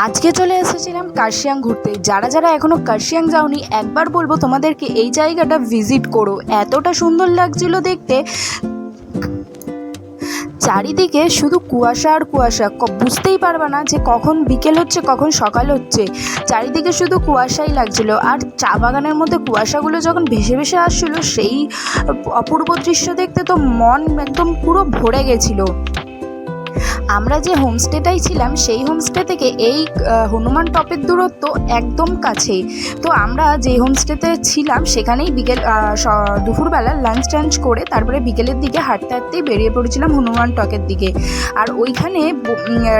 আজকে চলে এসেছিলাম কার্শিয়াং ঘুরতে। যারা যারা এখনও কার্শিয়াং যাওনি একবার বলবো তোমাদেরকে এই জায়গাটা ভিজিট করো। এতটা সুন্দর লাগছিল দেখতে, চারিদিকে শুধু কুয়াশা আর কুয়াশা, বুঝতেই পারবে না যে কখন বিকেল হচ্ছে কখন সকাল হচ্ছে। চারিদিকে শুধু কুয়াশাই লাগছিল, আর চা বাগানের মধ্যে কুয়াশাগুলো যখন ভেসে ভেসে আসছিলো সেই অপূর্ব দৃশ্য দেখতে তো মন একদম পুরো ভরে গেছিলো। আমরা যে হোমস্টেটাই ছিলাম সেই হোমস্টে থেকে এই হনুমান টপের দূরত্ব একদম কাছেই। তো আমরা যেই হোমস্টেতে ছিলাম সেখানেই দুপুরবেলা লাঞ্চ টাঞ্চ করে তারপরে বিকেলের দিকে হাঁটতে হাঁটতেই বেরিয়ে পড়েছিলাম হনুমান টকের দিকে। আর ওইখানে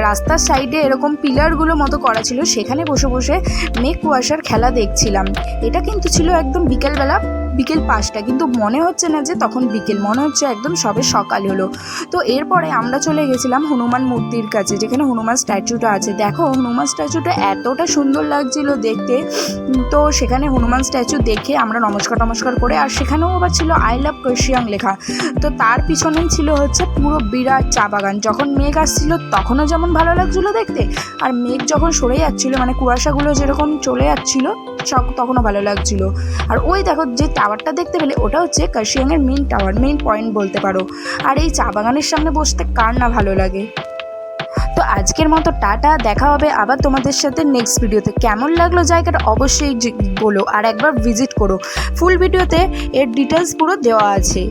রাস্তার সাইডে এরকম পিলারগুলো মতো করা ছিল, সেখানে বসে বসে মেঘ কুয়াশার খেলা দেখছিলাম। এটা কিন্তু ছিল একদম বিকেল 5টা, কিন্তু মনে হচ্ছে না যে তখন বিকেল, মনে হচ্ছে একদম সবে সকাল হলো। তো এরপরে আমরা চলে গেছিলাম হনুমান মূর্তির কাছে, যেখানে হনুমান স্ট্যাচুটা আছে। দেখো হনুমান স্ট্যাচুটা এতটা সুন্দর লাগছিল দেখতে। তো সেখানে হনুমান স্ট্যাচু দেখে আমরা নমস্কার করে, আর সেখানেও আবার ছিল আই লাভ কার্শিয়াং লেখা। তো তার পিছনেই ছিল হচ্ছে পুরো বিরাট চা বাগান। যখন মেঘ আসছিল তখনও যেমন ভালো লাগছিলো দেখতে, আর মেঘ যখন সরে যাচ্ছিলো, মানে কুয়াশাগুলো যেরকম চলে যাচ্ছিলো তখনও ভালো লাগছিল। আর ওই দেখো যে টাওয়ারটা দেখতে পেলে, ওটা হচ্ছে কার্শিয়াংয়ের মেইন টাওয়ার, মেইন পয়েন্ট বলতে পারো। আর এই চা বাগানের সামনে বসতে কার না ভালো লাগে। তো আজকের মতো টাটা, দেখা হবে আবার তোমাদের সাথে নেক্সট ভিডিওতে। কেমন লাগলো জায়গাটা অবশ্যই বলো, আর একবার ভিজিট করো। ফুল ভিডিওতে এর ডিটেলস পুরো দেওয়া আছে।